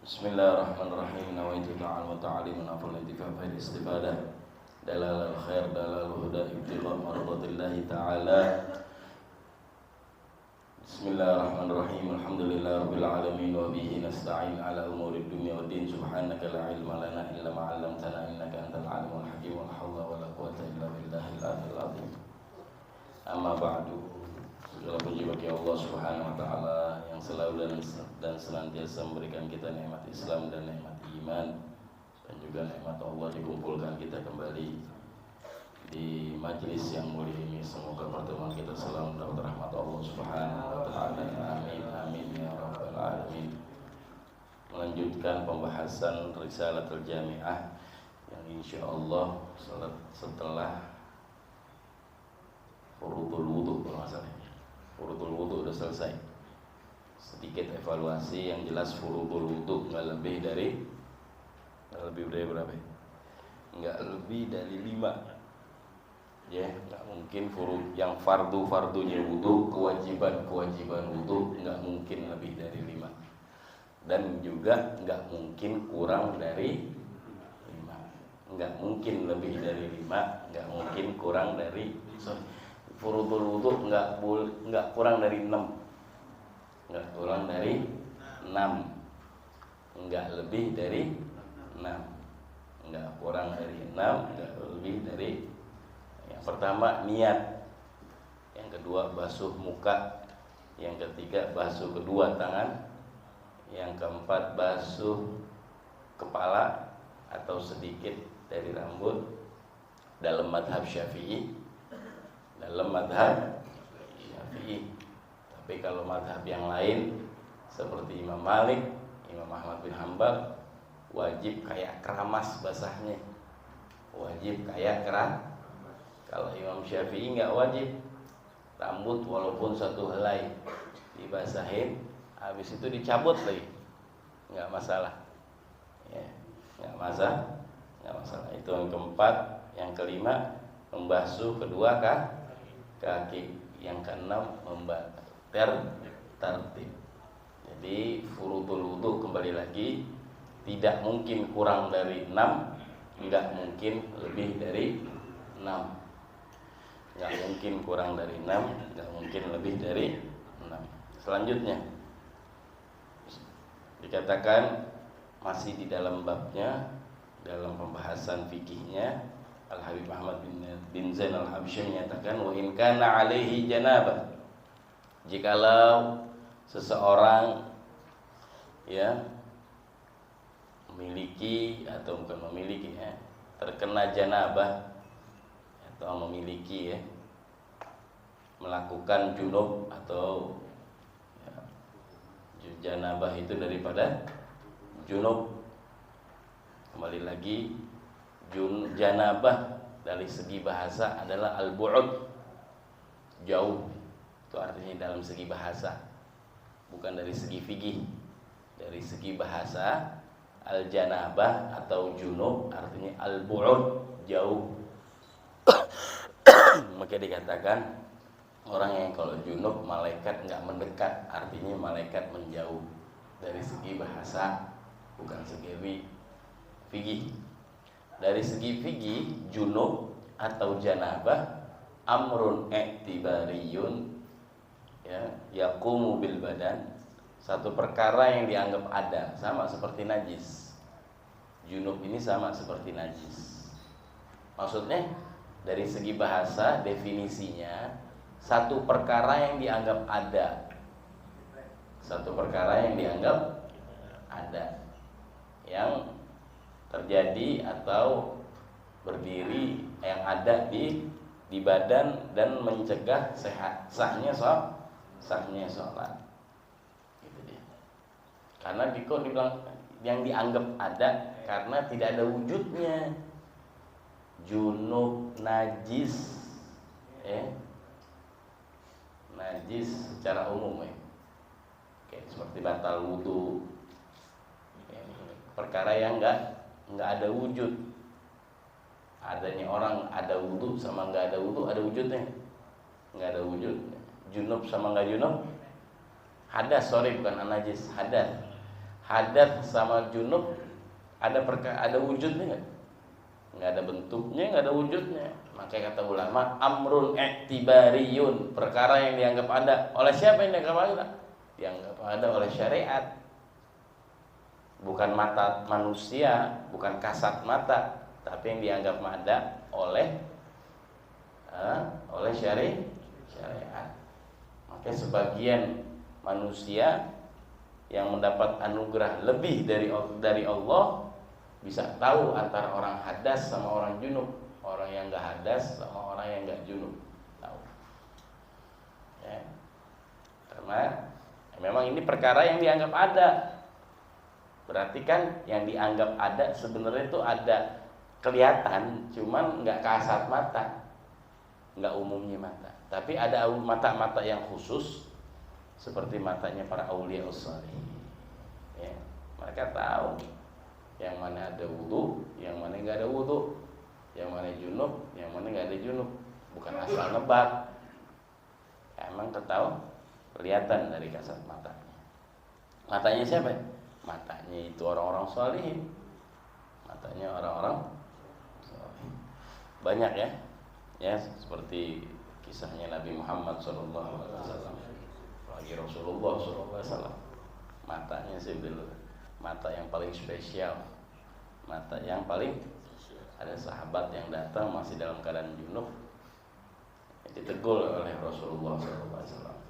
Bismillahirrahmanirrahim. Nawaitu ta'al wa ta'alim nafal intifa' fa'il istifadah dalal al-khair dalal huda ibtigha mardatillahi ta'ala. Bismillahirrahmanirrahim. Alhamdulillahi rabbil alamin wa bihi nasta'in ala umuri dunya waddin. Subhanaka la ilma lana illa ma 'allamtana innaka antal alimul hakim. Wa la hawla wa la quwwata illa billahil aliyyil azim. Amma ba'du. Segala puji bagi Allah Subhanahu wa taala yang selalu dan senantiasa memberikan kita nikmat Islam dan nikmat iman, dan juga nikmat Allah dikumpulkan kita kembali di majelis yang mulia ini. Semoga pertemuan kita selalu mendapat rahmat Allah Subhanahu wa taala. Amin amin ya rabbal alamin. Melanjutkan pembahasan Risalatul Jami'ah yang insyaallah setelah Furudul Wudu, kalau masalah Furudul Wudu udah selesai. Sedikit evaluasi yang jelas, Furudul Wudu nggak lebih dari berapa? Nggak lebih dari 5. Ya, nggak mungkin yang fardunya wudu, kewajiban wudu nggak mungkin lebih dari 5. Dan juga nggak mungkin kurang dari 5. Nggak mungkin lebih dari 5, nggak mungkin kurang dari Furudul wudu nggak kurang dari 6. Nggak kurang dari 6. Nggak lebih dari 6. Nggak kurang dari 6, nggak lebih dari. Yang pertama niat. Yang kedua basuh muka. Yang ketiga basuh kedua tangan. Yang keempat basuh kepala atau sedikit dari rambut dalam mazhab Syafi'i. Tapi kalau mazhab yang lain seperti Imam Malik, Imam Ahmad bin Hanbal, wajib kayak keramas basahnya. Wajib kayak keram. Kalau Imam Syafi'i nggak wajib. Rambut walaupun 1 helai dibasahin, habis itu dicabut lagi, nggak masalah. Ya, nggak masalah. Itu yang keempat. Yang kelima membasuh kedua kaki. Yang keenam tertib. Jadi furudul wudu kembali lagi tidak mungkin kurang dari 6, enggak mungkin lebih dari 6. Enggak mungkin kurang dari 6, enggak mungkin lebih dari 6. Selanjutnya dikatakan masih di dalam babnya, dalam pembahasan fikihnya, Al-Habib Ahmad bin Zain Al-Habsyi menyatakan wa in kana alaihi janabah, jikalau seseorang memiliki atau bukan memiliki terkena janabah atau memiliki melakukan junub atau janabah itu daripada junub. Kembali lagi, janabah dari segi bahasa adalah al-bu'ud, jauh. Itu artinya dalam segi bahasa, bukan dari segi fikih. Dari segi bahasa, al-janabah atau junub artinya al-bu'ud, jauh. Maka dikatakan orang yang kalau junub malaikat enggak mendekat, artinya malaikat menjauh. Dari segi bahasa, bukan segi fikih. Dari segi fikih, junub atau janabah amrun i'tibariyun, yaqumu bil badan, satu perkara yang dianggap ada, sama seperti najis. Junub ini sama seperti najis. Maksudnya dari segi bahasa definisinya satu perkara yang dianggap ada. Satu perkara yang dianggap ada, yang terjadi atau berdiri, yang ada di badan dan mencegah sahnya sholat. Gitu dia. Karena kok dibilang yang dianggap ada karena tidak ada wujudnya. Junub, najis, najis secara umum seperti batal wudu, perkara yang enggak ada wujud. Adanya orang ada wudu sama enggak ada wudu, ada wujudnya? Enggak ada wujud. Junub sama enggak junub? Hadas, sorry bukan najis, hadas. hadas sama junub ada wujudnya nggak? Nggak ada bentuknya, nggak ada wujudnya. Makanya kata ulama, amrun i'tibariyun, perkara yang dianggap ada. Oleh siapa yang dianggap ada? Dianggap ada oleh syariat. Bukan mata manusia, bukan kasat mata, tapi yang dianggap ada oleh syariat. Makanya sebagian manusia yang mendapat anugerah lebih dari Allah bisa tahu antara orang hadas sama orang junub, orang yang enggak hadas sama orang yang enggak junub, tahu. Ya. Karena memang ini perkara yang dianggap ada. Berarti kan yang dianggap ada sebenarnya itu ada kelihatan, cuman enggak kasat mata, enggak umumnya mata. Tapi ada mata-mata yang khusus seperti matanya para aulia ushalihin. Ya, mereka tahu yang mana ada wudu, yang mana enggak ada wudu, yang mana junub, yang mana enggak ada junub. Bukan asal nebak. Emang ketahu kelihatan dari kasat matanya. Matanya siapa? Matanya itu orang-orang sholihin. Matanya orang-orang sholihin. Banyak ya. Ya, seperti kisahnya Nabi Muhammad SAW, lagi Rasulullah SAW. Matanya sih dulu mata yang paling spesial, mata yang paling, ada sahabat yang datang masih dalam keadaan junub, ditegur oleh Rasulullah SAW.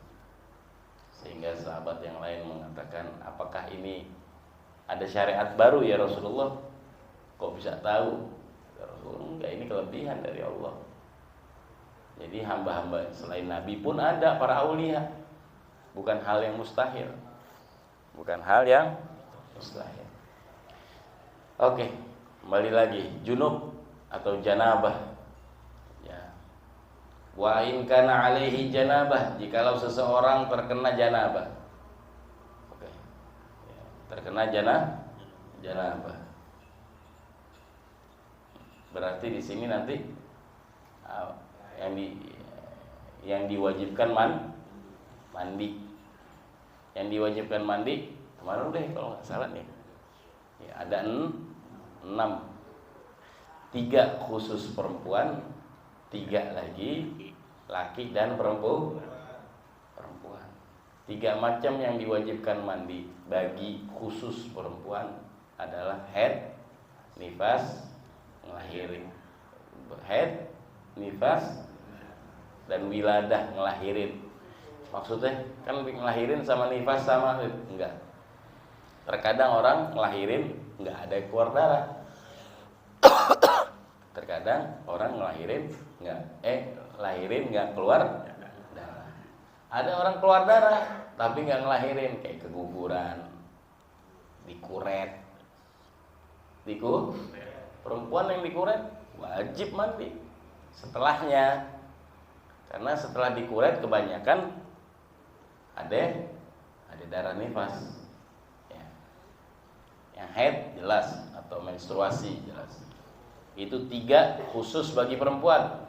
Sehingga sahabat yang lain mengatakan, apakah ini ada syariat baru ya Rasulullah? Kok bisa tahu? Ya Rasulullah, enggak, ini kelebihan dari Allah. Jadi hamba-hamba selain Nabi pun ada para aulia. Bukan hal yang mustahil. Bukan hal yang mustahil. Oke, kembali lagi, junub atau janabah. Ya. Wa in kana alaihi janabah, jikalau seseorang terkena janabah. Oke. Ya, terkena janabah. Berarti di sini nanti yang diwajibkan mandi. Yang diwajibkan mandi kemarin deh kalau nggak salah nih. Ya, ada 6. 3 khusus perempuan, 3 lagi laki dan perempuan. 3 macam yang diwajibkan mandi bagi khusus perempuan adalah haid, nifas, ngelahirin. Haid, nifas, dan wiladah, ngelahirin. Maksudnya kan ngelahirin sama nifas sama enggak. Terkadang orang ngelahirin enggak ada keluar darah. Terkadang orang ngelahirin lahirin enggak keluar darah. Ada orang keluar darah tapi enggak ngelahirin, kayak keguguran, dikuret. Perempuan yang dikuret wajib mandi setelahnya. Karena setelah dikuret kebanyakan ada darah nifas. Ya. Yang haid jelas atau menstruasi jelas. Itu 3 khusus bagi perempuan.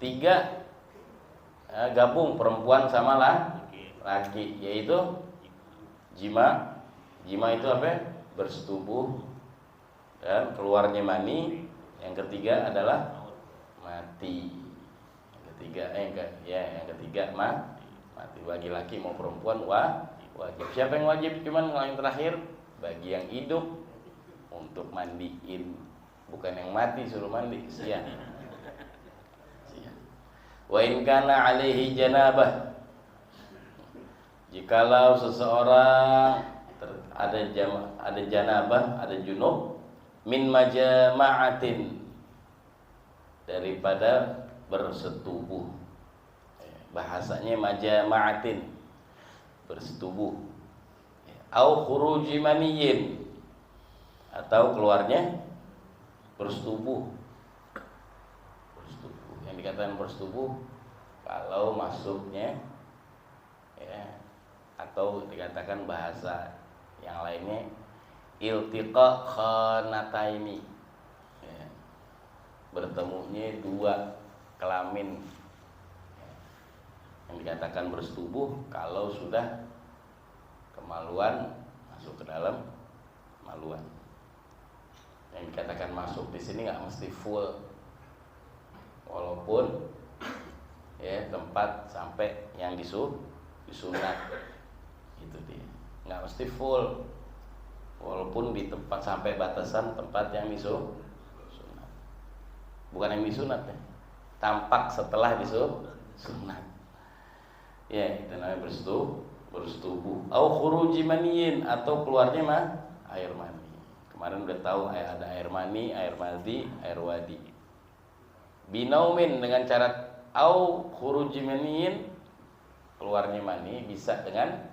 3 gabung perempuan sama laki, yaitu jima. Jima itu apa? Bersetubuh dan keluarnya mani. Yang ketiga adalah mati. Yang ketiga mati. Bagi laki mau perempuan wajib. Siapa yang wajib? Cuman yang terakhir bagi yang hidup untuk mandiin, bukan yang mati suruh mandi. Siap. Wa in kana alaihi janabah, jikalau seseorang ada janabah, ada junub, min majama'atin, daripada bersetubuh. Bahasanya majama'atin, bersetubuh. Au khuruji maniyin, atau keluarnya bersetubuh. Yang dikatakan bersetubuh kalau masuknya atau dikatakan bahasa yang lainnya iltiqa khanataini, bertemunya 2 kelamin. Yang dikatakan bersetubuh kalau sudah kemaluan masuk ke dalam Yang dikatakan masuk di sini nggak mesti full, walaupun ya tempat sampai yang disunat itu dia, nggak mesti full, walaupun di tempat sampai batasan tempat yang disunat, bukan yang disunat ya, tampak setelah disunat. Ya, itu namanya bersetubuh. Au khuruji maniyin, atau keluarnya mah air mani. Kemarin udah tahu ada air mani, air madhi, air wadi. Binaumin dengan cara au khuruji maniyin, keluarnya mani bisa dengan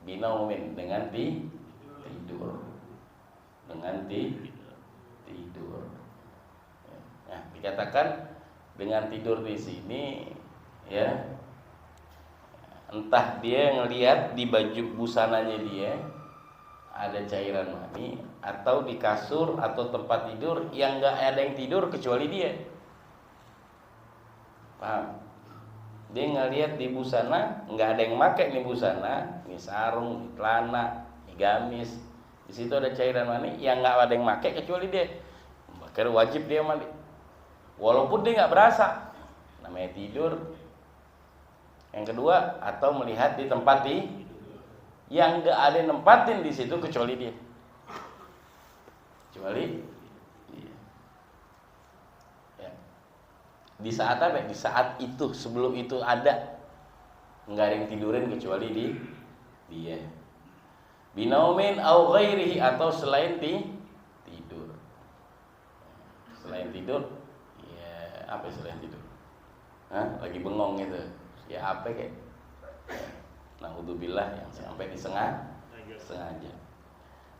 binaumin, dengan tidur. Dengan tidur. Nah, dikatakan dengan tidur di sini ya, entah dia ngelihat di baju busananya dia ada cairan mani, atau di kasur atau tempat tidur yang nggak ada yang tidur kecuali dia. Paham? Dia ngelihat di busana nggak ada yang pakai nih busana, ini sarung, ini celana, ini gamis, di situ ada cairan mani yang nggak ada yang pakai kecuali dia. Makanya wajib dia mandi, walaupun dia nggak berasa, namanya tidur. Yang kedua, atau melihat di tempat yang nggak ada yang nempatin di situ kecuali dia, kecuali dia. Ya. Di saat apa? Di saat itu, sebelum itu ada nggak ada yang tidurin kecuali dia. Binaumin au ghairihi, atau selain tidur. Selain tidur, ya apa selain tidur? Hah? Lagi bengong gitu. Ya apa kayak? Naudzubillah, yang sampai sengaja.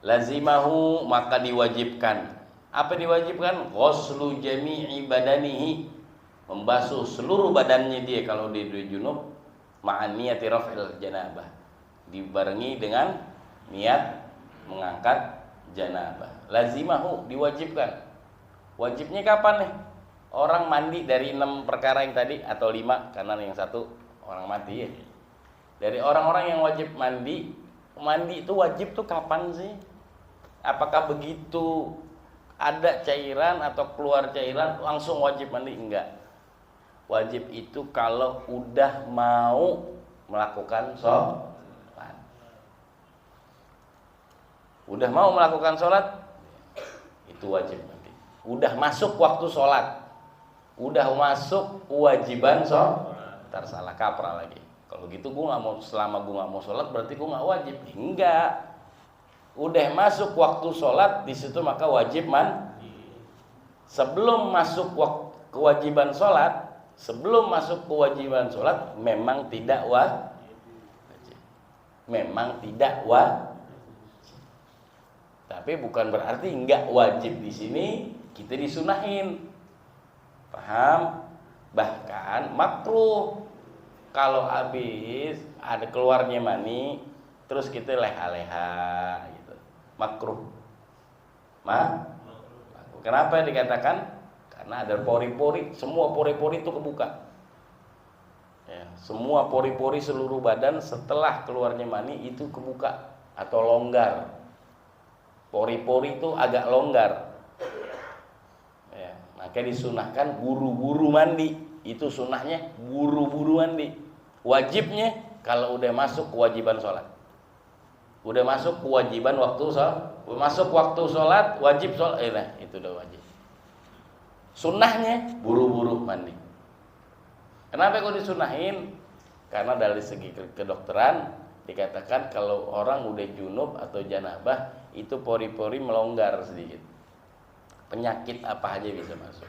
Lazimahu, maka diwajibkan. Apa diwajibkan? Ghuslu jami'i badanihi, membasuh seluruh badannya dia kalau dia junub, ma'an niyati raf'il janabah, dibarengi dengan niat mengangkat janabah. Lazimahu, diwajibkan. Wajibnya kapan nih? Orang mandi dari 6 perkara yang tadi, atau 5 karena yang satu orang mati ya. Dari orang-orang yang wajib mandi itu wajib tuh kapan sih? Apakah begitu ada cairan atau keluar cairan langsung wajib mandi? Enggak. Wajib itu kalau udah mau melakukan sholat. Udah mau melakukan sholat, itu wajib mandi. Udah masuk waktu sholat, udah masuk kewajiban sholat, ntar salah kaprah lagi. Kalau gitu gue nggak mau, selama gue nggak mau sholat berarti gue nggak wajib. Enggak. Udah masuk waktu sholat di situ maka wajib mandi. Sebelum masuk kewajiban sholat, memang tidak wajib. Memang tidak wajib. Tapi bukan berarti nggak wajib di sini, kita disunahin. Paham? Bahkan makruh. Kalau habis ada keluarnya mani, terus kita leha-leha gitu, makruh. Kenapa dikatakan? Karena ada pori-pori, semua pori-pori itu kebuka. Ya, semua pori-pori seluruh badan setelah keluarnya mani itu kebuka atau longgar. Pori-pori itu agak longgar. Ya, maka disunahkan buru-buru mandi. Itu sunnahnya buru-buru mandi. Wajibnya kalau udah masuk kewajiban sholat, udah masuk kewajiban waktu sholat, masuk waktu sholat wajib sholat, itu udah wajib. Sunnahnya buru-buru mandi. Kenapa kok disunahin? Karena dari segi kedokteran dikatakan kalau orang udah junub atau janabah itu pori-pori melonggar sedikit, penyakit apa aja bisa masuk.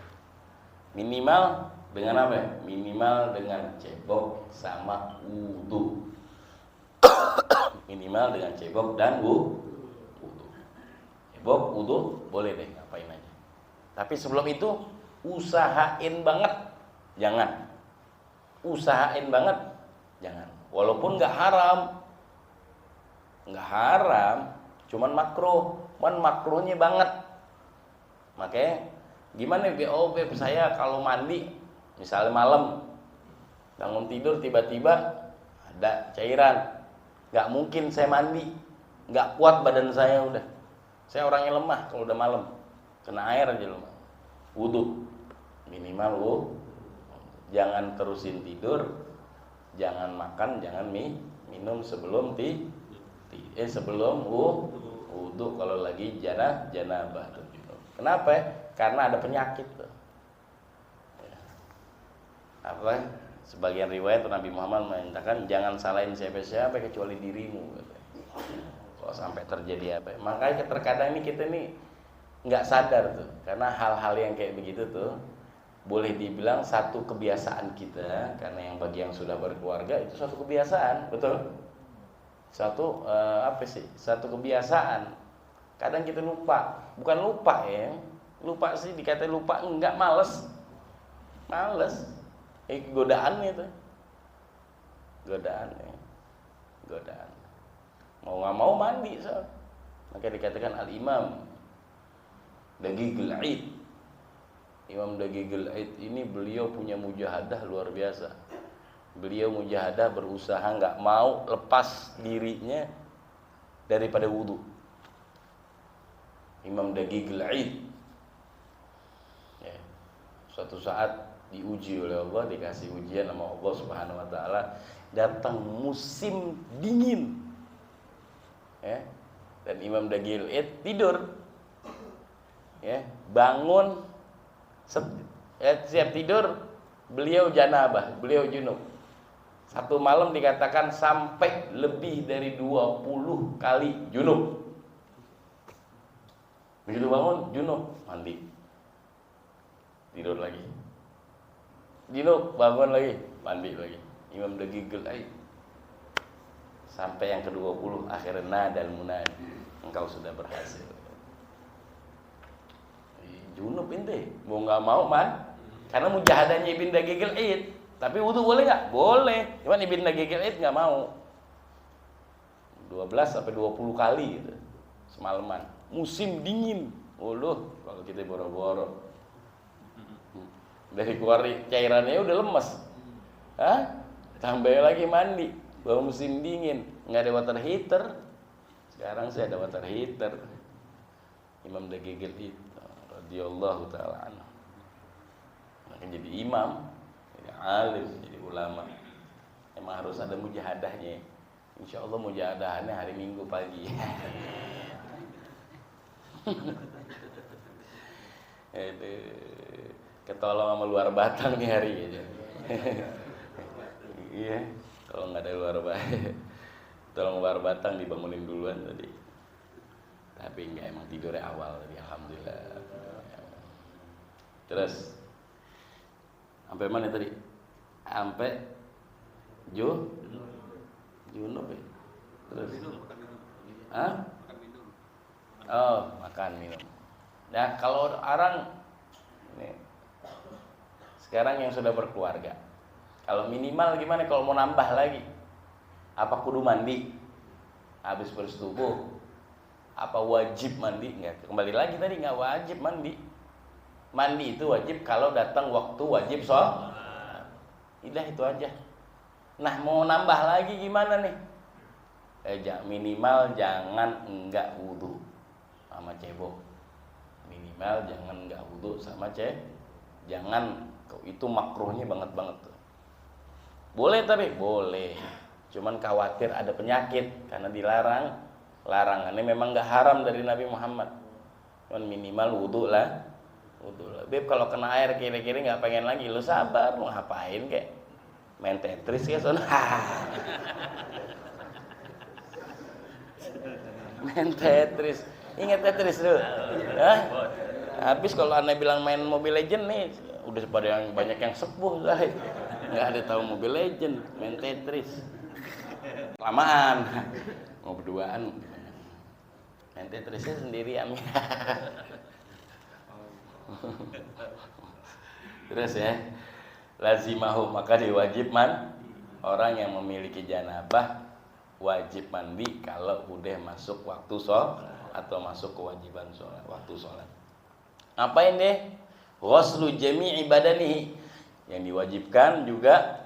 Minimal dengan apa? Minimal dengan cebok sama wudu. Minimal dengan cebok dan wudu. Cebok, wudu boleh deh, ngapain aja. Tapi sebelum itu usahain banget jangan. Usahain banget jangan. Walaupun nggak haram, cuman makruh. Makruhnya banget. Makanya gimana BOB saya kalau mandi misalnya malam bangun tidur tiba-tiba ada cairan, nggak mungkin saya mandi, nggak kuat badan saya, udah saya orangnya lemah kalau udah malam, kena air aja lu wudu minimal jangan terusin tidur, jangan makan, jangan minum sebelum sebelum wudu kalau lagi janabah tuh. Kenapa? Karena ada penyakit tuh. Apa? Sebagian riwayat Nabi Muhammad mengatakan jangan salahin siapa-siapa kecuali dirimu. Kalau sampai terjadi apa? Makanya terkadang ini kita nggak sadar tuh, karena hal-hal yang kayak begitu tuh boleh dibilang satu kebiasaan kita, karena yang bagi yang sudah berkeluarga itu satu kebiasaan, betul? Satu kebiasaan. Kadang kita lupa, bukan lupa ya, lupa sih dikatain lupa enggak, males, godaan itu, godaan. Mau nggak mau mandi, maka dikatakan al-imam Daqiqul Aid. Imam Daqiqul Aid ini beliau punya mujahadah luar biasa. Beliau mujahadah berusaha nggak mau lepas dirinya daripada wudu. Imam Daqiqul Aid. Ya. Suatu saat diuji oleh Allah, dikasih ujian sama Allah Subhanahu wa taala, datang musim dingin. Ya. Dan Imam Daqiqul Aid tidur. Ya, bangun siap tidur, beliau janabah, beliau junub. Satu malam dikatakan sampai lebih dari 20 kali junub. Begitu bangun, junub, mandi. Tidur lagi. Junub, bangun lagi, mandi lagi. Imam Daqiqul Aid. Sampai yang ke-20, akhirnya nadal munadi, engkau sudah berhasil. Junub ente, mau nggak mau karena mujahadahnya Ibn Daqiqul Aid. Tapi wudu boleh nggak? Boleh. Cuman Ibn Daqiqul Aid nggak mau. 12 sampai 20 kali gitu semalaman. Musim dingin. Kalau kita boro-boro dari keluar cairannya udah lemes. Tambah lagi mandi. Baru musim dingin, nggak ada water heater. Sekarang sih ada water heater. Imam Daqiqul Aid radhiyallahu taala anhu. Makin jadi imam, jadi alim, jadi ulama. Emang harus ada mujahadahnya. Insyaallah mujahadahannya hari Minggu pagi. Ketolong sama luar batang nih hari aja. Iya, kalau nggak ada luar batang, tolong luar batang dibangunin duluan tadi. Tapi enggak, emang tidurnya awal tadi, alhamdulillah. Terus sampai mana tadi? Sampai junub ya. Terus makan minum. Nah, kalau orang ini sekarang yang sudah berkeluarga, kalau minimal gimana kalau mau nambah lagi? Apa kudu mandi habis bersetubuh? Apa wajib mandi? Enggak, kembali lagi tadi enggak wajib mandi. Mandi itu wajib kalau datang waktu wajib sholat. Udah itu aja. Nah, mau nambah lagi gimana nih? Minimal jangan enggak wudu sama cebok. Minimal jangan enggak wudu sama jangan, itu makruhnya banget tuh. Boleh tapi boleh. Cuman khawatir ada penyakit karena dilarang. Larangannya memang enggak haram dari Nabi Muhammad. Cuman minimal wudu lah. Beb, kalau kena air kira-kira nggak pengen lagi, lu sabar, mau ngapain kek? Main Tetris ya son. Main Tetris, ingat Tetris dulu. Habis kalau aneh bilang main Mobile Legend nih, udah pada yang banyak yang sepuh lah, nggak ada tahu Mobile Legend, main Tetris. Lamaan, mau berduaan, main Tetrisnya sendirian. Terus ya, lazimahu, maka diwajib orang yang memiliki janabah wajib mandi kalau udah masuk waktu sholat atau masuk kewajiban sholat, waktu sholat. Ngapain deh? Ghuslu jami'i badanihi, yang diwajibkan juga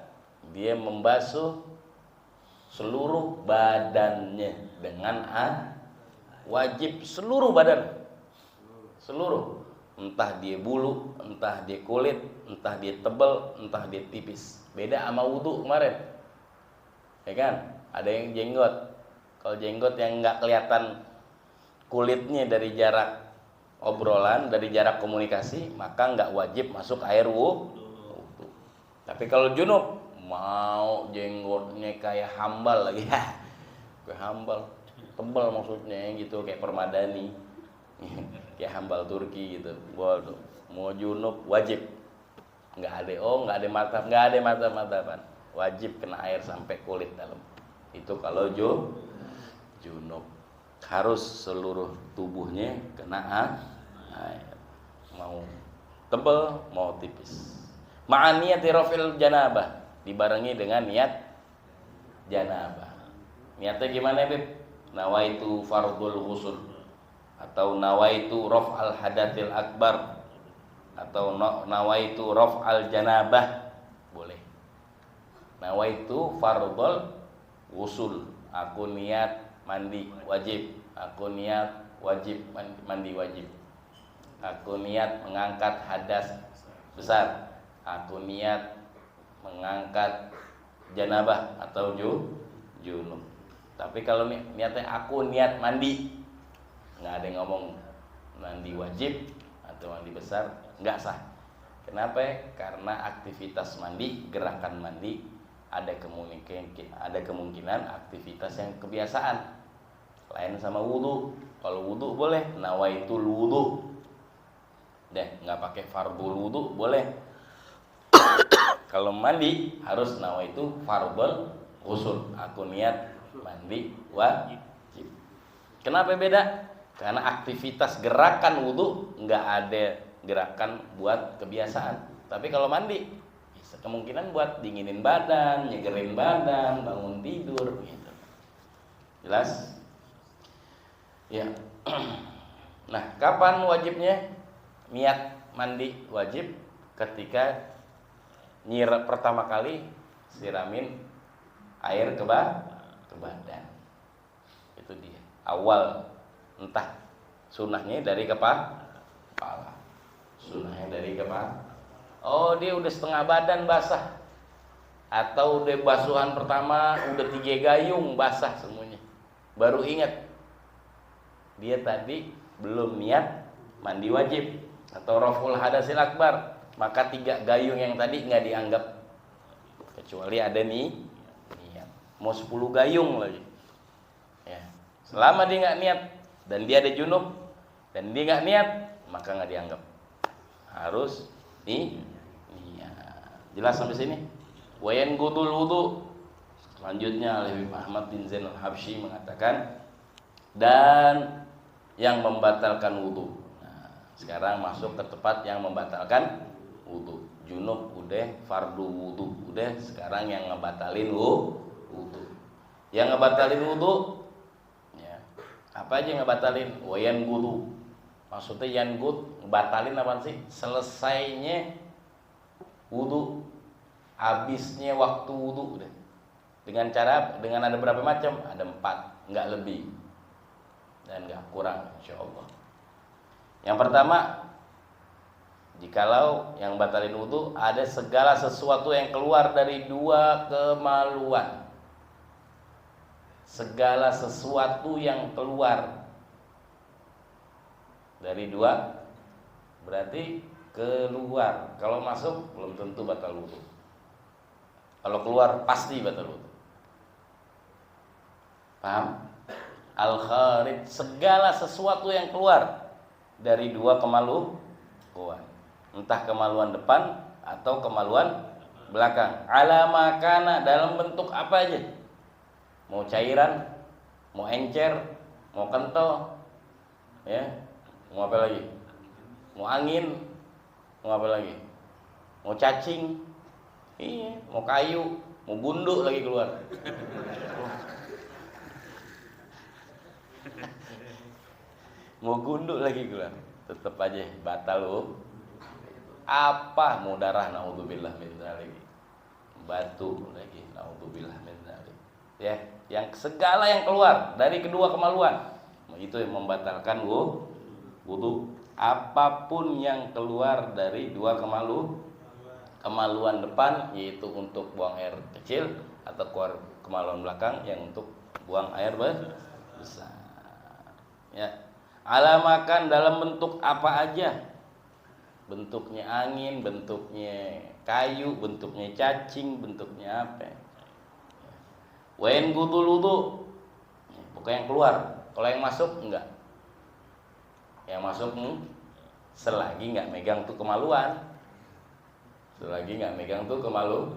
dia membasuh seluruh badannya dengan wajib seluruh badan. seluruh, entah dia bulu, entah dia kulit, entah dia tebal, entah dia tipis. Beda sama wudu kemarin, ya kan? Ada yang jenggot. Kalau jenggot yang nggak kelihatan kulitnya dari jarak obrolan, dari jarak komunikasi, maka nggak wajib masuk air wudu. Tapi kalau junub, mau jenggotnya kayak hambal lagi, kayak hambal, tebal maksudnya gitu, kayak permadani, kayak hambal Turki gitu. Waduh, mau junub wajib, nggak ada mata-matapan, wajib kena air sampai kulit dalam. Itu kalau junub, harus seluruh tubuhnya kena air, mau tebal mau tipis. Ma'aniyati rafil janabah, dibarengi dengan niat janabah. Niatnya gimana, Beb? Nawaitu fardul ghusl, atau nawaitu raf'al hadatsil akbar, atau nawaitu raf'al janabah, boleh. Nawaitu fardul ghusl, aku niat mandi wajib, aku niat wajib mandi wajib, aku niat mengangkat hadas besar, aku niat mengangkat janabah atau junub. Tapi kalau niatnya aku niat mandi, nggak ada yang ngomong mandi wajib atau mandi besar, nggak sah. Kenapa? Karena aktivitas mandi, gerakan mandi ada kemungkinan aktivitas yang kebiasaan, lain sama wudu. Kalau wudu boleh nawaitul wudu, deh nggak pakai fardul wudu boleh. Kalau mandi harus nawaitu fardul ghusl, aku niat mandi wajib. Kenapa beda? Karena aktivitas gerakan wudu nggak ada gerakan buat kebiasaan. Tapi kalau mandi bisa kemungkinan buat dinginin badan, nyegerin badan, bangun tidur gitu. Jelas? Ya. Nah, kapan wajibnya? Niat mandi wajib ketika pertama kali siramin air ke badan. Itu dia. Awal, entah sunnahnya dari kepala. Sunnahnya dari kepala. Oh, dia udah setengah badan basah, atau udah basuhan pertama udah 3 gayung basah semuanya, baru ingat dia tadi belum niat mandi wajib atau raful hadasil akbar, maka 3 gayung yang tadi nggak dianggap, kecuali ada niat. Mau 10 gayung lagi ya, selama dia nggak niat dan dia ada junub dan dia nggak niat, maka nggak dianggap, harus niat. Jelas sampai sini? Wayan gudul wudu. Selanjutnya Habib Ahmad bin Zainal Habsyi mengatakan, dan yang membatalkan wudu. Nah, sekarang masuk ke tempat yang membatalkan wudu. Junub udah, fardu wudu udah, sekarang yang ngebatalin wudu. Yang ngebatalin wudu ya, apa aja yang ngebatalin? Wayan gudu. Maksudnya yan gud, ngebatalin apa sih? Selesainya wudu, habisnya waktu wudu udah. Dengan ada berapa macam? Ada 4, nggak lebih dan nggak kurang, insyaallah. Yang pertama, jikalau yang batalin wudu ada segala sesuatu yang keluar dari 2 kemaluan. Segala sesuatu yang keluar dari 2 berarti keluar. Kalau masuk belum tentu batal wudu. Kalau keluar pasti batal wudu. Paham? Al-kharij, segala sesuatu yang keluar dari 2 kemaluan, entah kemaluan depan atau kemaluan belakang. Ala makana, dalam bentuk apa aja? Mau cairan, mau encer, mau kental, ya, mau apa lagi? Mau angin, mau apa lagi? Mau cacing, iya, mau kayu, mau bunduk lagi keluar. Mau gunduk lagi keluar, tetap aja batal loh. Apa mau darah, naudzubillah min dzalik. Batu lagi, naudzubillah min dzalik. Ya, yang segala yang keluar dari kedua kemaluan, itu yang membatalkan wudu. apapun yang keluar dari dua kemaluan depan, yaitu untuk buang air kecil atau keluar kemaluan belakang yang untuk buang air besar. Ya. Alamakan dalam bentuk apa aja. Bentuknya angin, bentuknya kayu, bentuknya cacing, bentuknya apa. Wain gudul wudu. Bukan yang keluar. Kalau yang masuk enggak. Yang masuk selagi enggak megang tuh kemaluan. Selagi enggak megang tuh kemaluan.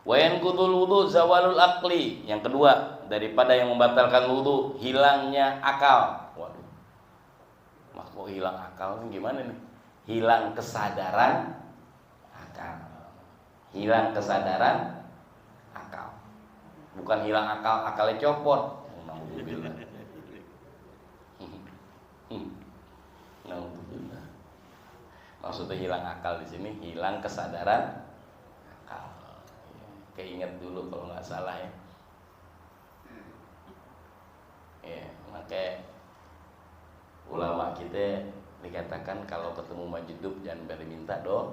Wain gudul wudu zawalul akli. Yang kedua, daripada yang membatalkan wudu, hilangnya akal. Waduh. Kok hilang akal gimana nih? Hilang kesadaran akal. Hilang kesadaran akal. Bukan hilang akal, akalnya copot. Alhamdulillah. Alhamdulillah. Maksudnya hilang akal di sini, hilang kesadaran akal. Keinget dulu kalau nggak salah ya. Ya, makanya ulama kita dikatakan kalau ketemu majidub jangan beri minta doa.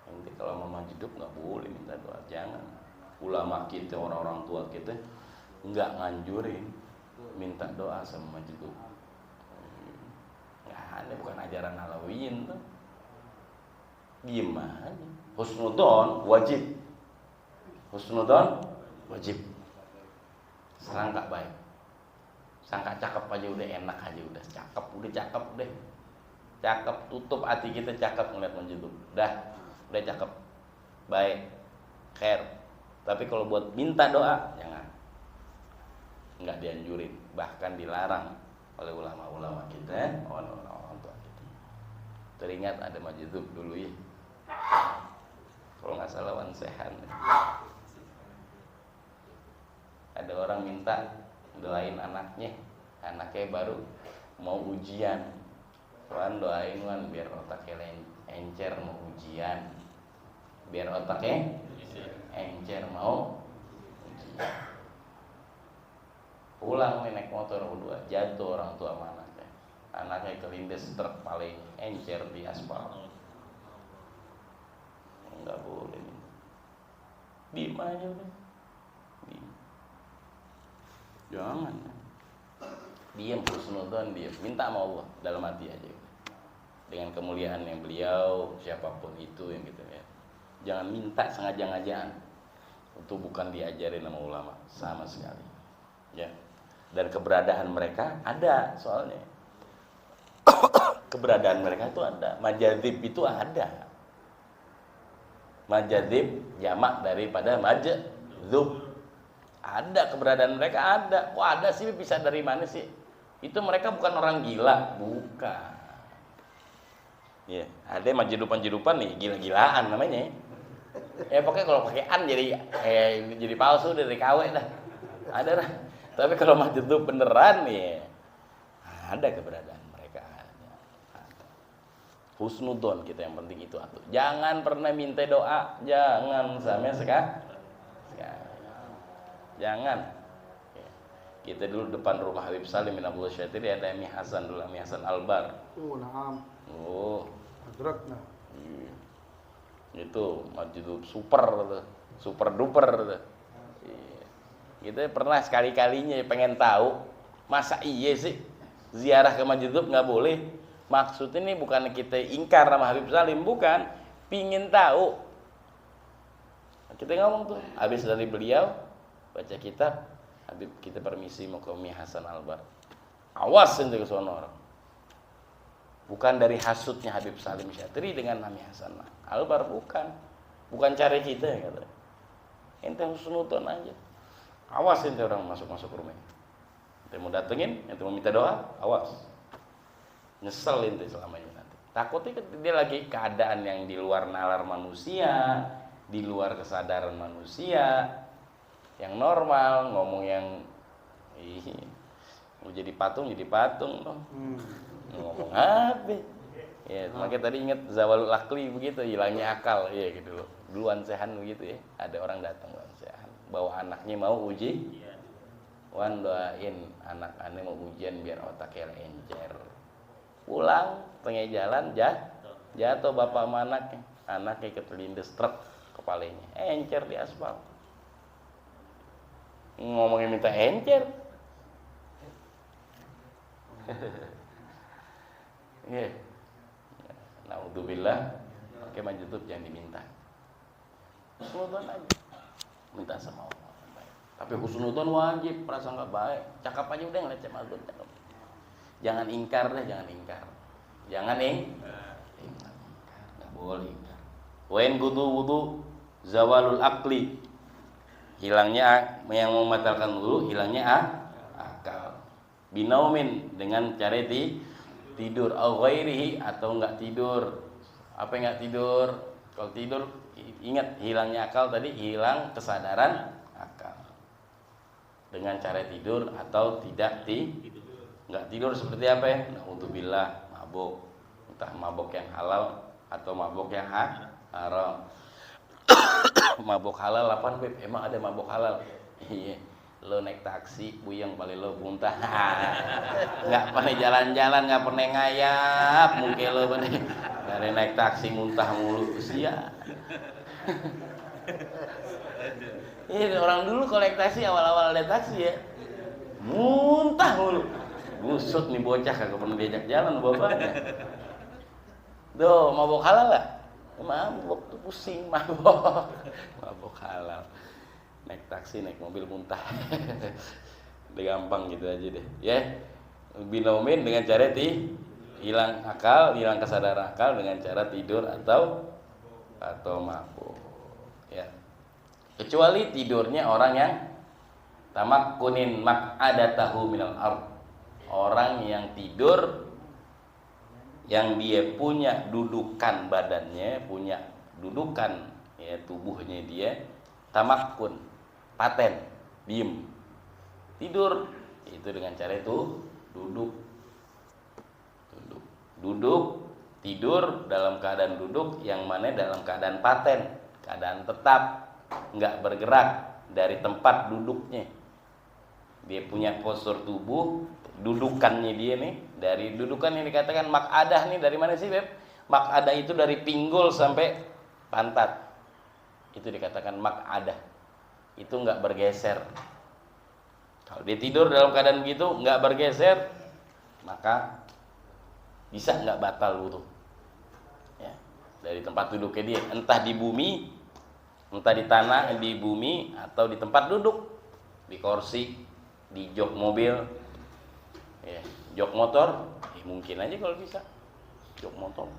Nanti kalau mau majidub nggak boleh minta doa, jangan. Ulama kita, orang-orang tua kita nggak nganjurin minta doa sama majidub. Nggak ada, bukan ajaran Alawiyin tuh. Gimana? Husnudon wajib. Husnudon wajib. Serangka baik. Sangka cakep aja udah enak aja udah cakep deh. Cakep, tutup hati kita cakep ngeliat majidub. Udah cakep. Baik. Khair. Tapi kalau buat minta doa jangan. Enggak dianjurin, bahkan dilarang oleh ulama-ulama kita, orang-orang tua kita. Teringat ada majidub dulu ya. Kalau nggak salah Wansehan. Ada orang minta doain anaknya baru mau ujian. Wan doain Wan biar otaknya encer mau ujian. Biar otaknya encer mau ujian. Pulang naik motor berdua, jatuh orang tua mana teh. Anaknya kelindes truk paling encer di aspal. Enggak boleh. Diem aja udah. Jangan. Diam, husnudon, diam. Minta sama Allah dalam hati aja. Dengan kemuliaan yang beliau, siapapun itu yang gitu ya. Jangan minta sengaja-ngajaan. Itu bukan diajarin sama ulama sama sekali. Ya. Dan keberadaan mereka ada soalnya. Keberadaan mereka itu ada. Majadzib itu ada. Majadzib jamak daripada majdzub. Ada keberadaan mereka ada. Kok ada sih, bisa dari mana sih? Itu mereka bukan orang gila, bukan. Ya, ada majidupan-jidupan nih, gila-gilaan namanya. Pokoknya kalau pakai an jadi palsu dari KW dah. Ada dah. Tapi kalau majdub beneran nih, ada keberadaan mereka. Ada. Husnudon kita yang penting itu atuh. Jangan pernah minta doa, jangan sampai sekarang. Jangan. Kita dulu depan rumah Habib Salim bin Abdul Syatiri ada Mi Hasan dulu, Mi Hasan Albar. Oh, naam. Oh, Adrakna. Itu masjid super duper. Kita pernah sekali-kalinya pengen tahu, masa iya sih ziarah ke masjid nggak boleh? Maksudnya ini bukan kita ingkar sama Habib Salim, bukan. Pingin tahu. Kita ngomong tuh, habis dari beliau baca kitab, Habib kita permisi mau ke Mi Hasan Albar. Awas ente ke sono orang. Bukan dari hasutnya Habib Salim Syatiri dengan Mi Hasan Albar, bukan. Bukan cara kita kata. Ente husnudon aja. Awas ente orang masuk-masuk rumah. Ente mau datengin, ente mau minta doa, awas. Nyesel ente selama ini nanti. Takutnya dia lagi keadaan yang di luar nalar manusia, di luar kesadaran manusia. Yang normal ngomong yang mau jadi patung loh. Ngomong apa? Ya, makanya tadi ingat zawalul akli begitu, hilangnya akal ya gitu loh. Duluan sehan begitu ya. Ada orang datang Wansehan, bawa anaknya mau uji Wan doain anak aneh mau ujian biar otaknya encer. Pulang tengah jalan jatuh bapak sama anaknya keterlindes truk kepalanya, encer di aspal. Ngomongin minta encer. Yeah. Naudzubillah, pakai maju tutup jangan diminta. Husnudon aja, minta sama Allah. Tapi husnudon wajib, prasangka baik. Cakap aja udah ngeliat cakap cakap. Jangan ingkar deh, jangan ingkar. Jangan ingkar, nggak boleh ingkar. Wain wudu zawalul akli, hilangnya yang membatalkan wudu, hilangnya akal. Binaumin dengan cara tidur, au ghairihi atau enggak tidur. Apa yang enggak tidur? Kalau tidur ingat hilangnya akal tadi, hilang kesadaran akal. Dengan cara tidur atau tidak enggak tidur seperti apa ya? Naudzubillah, mabuk. Entah mabuk yang halal atau mabuk yang haram. Mabuk halal apaan, Beb? Emang ada mabuk halal? Iya. Lo naik taksi, buyang paling lo muntah. Nggak pernah jalan-jalan, nggak pernah ngayap, mungkin lo pernah dari naik taksi muntah mulu sia. Ini orang dulu kalau naik taksi, awal-awal naik taksi ya muntah mulu. Busuk nih bocah kagak pernah diajak jalan bapaknya. Duh, mabok halal gak? Mabok tuh pusing, mabok halal. Naik taksi, naik mobil muntah. Udah gampang gitu aja deh. Ya. Binaumin dengan cara hilang akal, hilang kesadaran akal dengan cara tidur atau mabuk. Ya. Kecuali tidurnya orang yang tamakkunin maq'adatahu minal ardh. Orang yang tidur yang dia punya dudukan badannya, punya dudukan ya tubuhnya dia tamakkun, paten, diem, tidur itu dengan cara itu duduk, tidur dalam keadaan duduk yang mana dalam keadaan paten, keadaan tetap, nggak bergerak dari tempat duduknya. Dia punya postur tubuh, dudukannya dia nih, dari dudukan yang dikatakan maq'adah nih dari mana sih, Beb? Maq'adah itu dari pinggul sampai pantat. Itu dikatakan maq'adah. Itu nggak bergeser. Kalau dia tidur dalam keadaan begitu nggak bergeser, maka bisa nggak batal wudu. Ya, dari tempat duduknya dia, entah di bumi, entah di tanah, di bumi atau di tempat duduk, di kursi, di jok mobil, ya, jok motor, mungkin aja kalau bisa. Jok motor,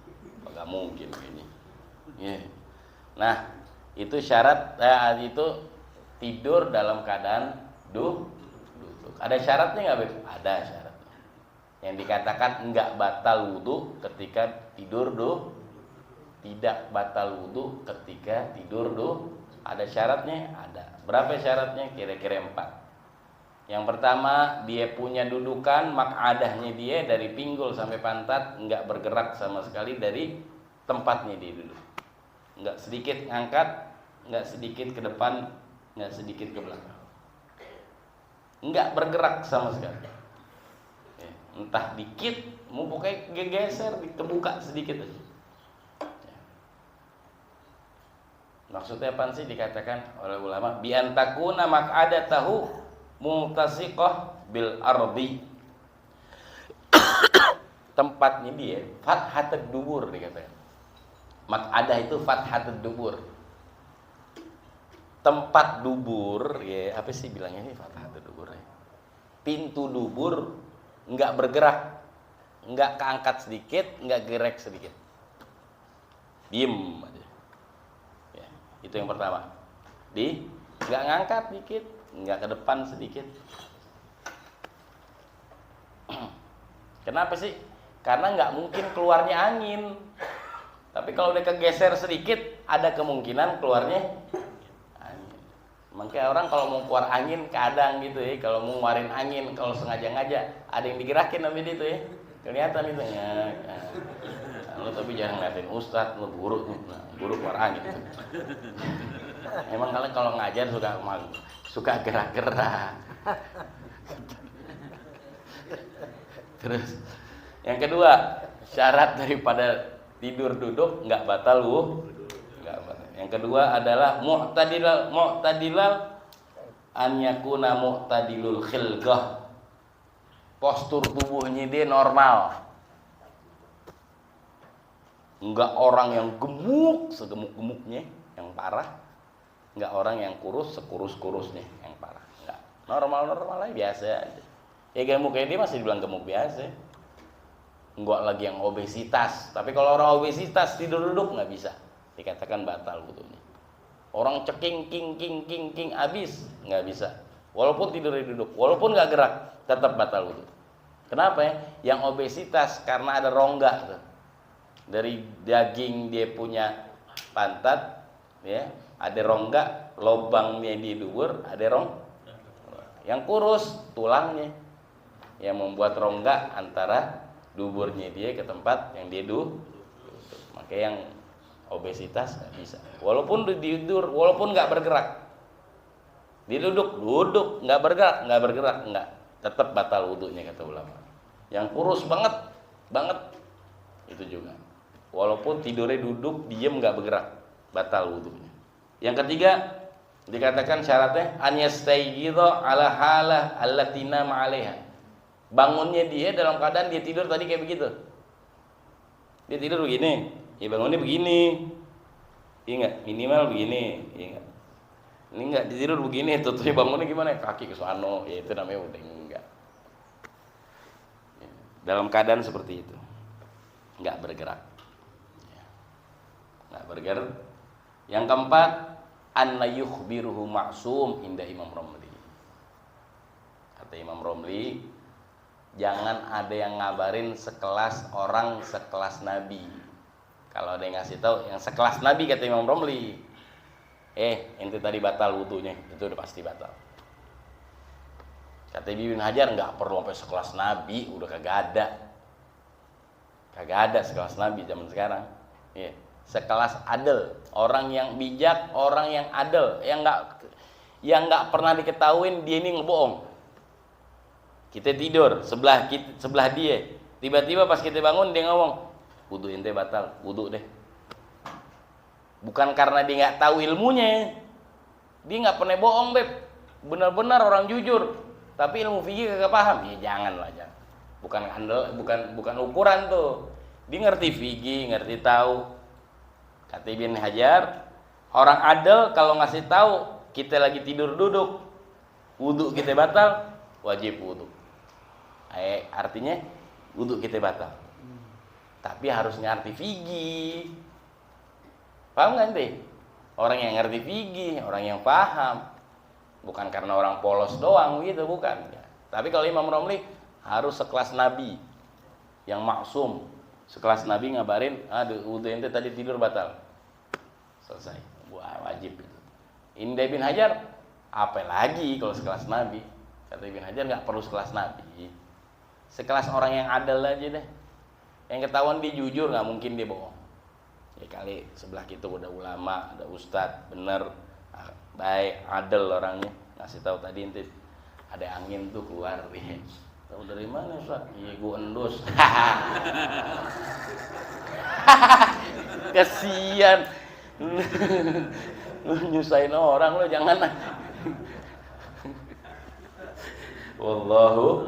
nggak mungkin kayaknya. Ya. Nah, itu syarat itu tidur dalam keadaan duduk. Ada syaratnya nggak, Beb? Ada syaratnya. Yang dikatakan nggak batal wudu ketika tidur tidak batal wudu ketika tidur ada syaratnya? Ada. Berapa syaratnya? Kira-kira 4. Yang pertama, dia punya dudukan maq'adahnya dia dari pinggul sampai pantat nggak bergerak sama sekali dari tempatnya dia duduk. Nggak sedikit ngangkat, nggak sedikit ke depan, nggak sedikit ke belakang. Nggak bergerak sama sekali. Ya, entah dikit, mau pokoknya geser, kebuka sedikit aja. Ya. Maksudnya apa sih dikatakan oleh ulama? Bi antakuna maq'adatahu multasiqah bil ardi. Tempatnya dia fathatud dubur dikatakan. Maq'adah itu fathatud dubur. Tempat dubur, ya apa sih bilangnya ini fathatud dubur ya? Pintu dubur nggak bergerak, nggak keangkat sedikit, nggak gerak sedikit, diem aja. Ya, itu yang pertama. Nggak ngangkat dikit, nggak ke depan sedikit. Kenapa sih? Karena nggak mungkin keluarnya angin. Tapi kalau udah kegeser sedikit, ada kemungkinan keluarnya angin. Makanya orang kalau mau keluar angin kadang gitu ya, kalau mau ngeluarin angin, kalau sengaja-ngaja ada yang digerakin sama dia itu ya, kelihatan itu ya. Nah, lu tapi jangan ngeliatin ustadz, lu guru keluar angin. Emang kalian kalau ngajar suka gerak-gerak. Terus yang kedua, syarat daripada tidur duduk nggak batal nggak batal. Yang kedua adalah mu'tadilal an yakuna mu'tadilul khilqah. Postur tubuhnya dia normal. Enggak orang yang gemuk segemuk-gemuknya yang parah, enggak orang yang kurus sekurus-kurusnya yang parah. Enggak. Normal-normal aja biasa aja. Ya gemuk kayak dia masih dibilang gemuk biasa. Enggak lagi yang obesitas. Tapi kalau orang obesitas tidur duduk nggak bisa. Dikatakan batal wudunya. Orang ceking king habis nggak bisa. Walaupun tidur duduk, walaupun nggak gerak, tetap batal wudu. Kenapa ya? Yang obesitas karena ada rongga tuh. Dari daging dia punya pantat, ya, ada rongga, lubangnya di dubur, ada yang kurus tulangnya, yang membuat rongga antara duburnya dia ke tempat yang dia Makanya yang obesitas nggak bisa. Walaupun tidur, walaupun nggak bergerak, dia duduk nggak bergerak, nggak, tetap batal wudunya kata ulama. Yang kurus banget itu juga. Walaupun tidurnya duduk, diem nggak bergerak, batal wudunya. Yang ketiga dikatakan syaratnya an yastayqidha ala halah allati nama 'alaiha. Bangunnya dia dalam keadaan dia tidur tadi kayak begitu. Dia tidur begini, ya bangunnya begini. Ingat, minimal begini, ingat. Ini enggak tidur begini, tutupnya bangunnya gimana? Kaki ke sono, ya itu namanya udah enggak. Dalam keadaan seperti itu. Enggak bergerak. Enggak bergerak. Yang keempat, an la yukhbiruhu ma'sum inda Imam Romli. Kata Imam Romli, jangan ada yang ngabarin sekelas orang sekelas Nabi. Kalau ada yang ngasih tahu yang sekelas Nabi, kata Imam Romli, ente tadi batal wudunya, itu udah pasti batal. Kata Ibnu Hajar, nggak perlu sampai sekelas Nabi, udah kagak ada sekelas Nabi zaman sekarang. Ya, sekelas adil, orang yang bijak, orang yang adil, yang nggak pernah diketahuin dia ini ngebohong. Kita tidur sebelah dia, tiba-tiba pas kita bangun dia ngomong, wudu ente batal, wudu deh. Bukan karena dia nggak tahu ilmunya, dia nggak pernah bohong, beb, benar-benar orang jujur, tapi ilmu fikih kagak paham, ya janganlah, jangan. Bukan ukuran tuh. Dia ngerti fikih, ngerti tahu. Kata Ibnu Hajar, orang adil kalau ngasih tahu kita lagi tidur duduk, wudu kita batal, wajib wudu. Artinya wudu kita batal. Tapi harus ngerti fikih. Paham nggak ente? Orang yang ngerti fikih, orang yang paham. Bukan karena orang polos doang gitu, bukan. Tapi kalau Imam Romli harus sekelas Nabi yang maksum. Sekelas Nabi ngabarin, wudu ente tadi tidur batal. Selesai. Wah, wajib itu. Indah bin Hajar, apa lagi kalau sekelas Nabi? Kata Ibnu Hajar, nggak perlu sekelas Nabi. Sekelas orang yang adil aja deh. Yang ketahuan dia jujur, nggak mungkin dia bohong. Ya kali sebelah kita udah ulama, ada ustadz, bener, baik, adil orangnya. Ngasih tahu tadi ente ada angin tuh keluar nih. Tahu dari mana, Ustaz? Iya, gua endus. Kasian. Lu nyusahin orang, lu jangan. Wallahu,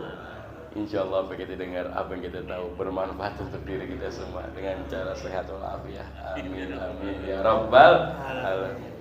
insyaallah apa kita dengar, apa yang kita tahu bermanfaat untuk diri kita semua dengan cara sehat walafiat. Amin amin ya rabbal alamin.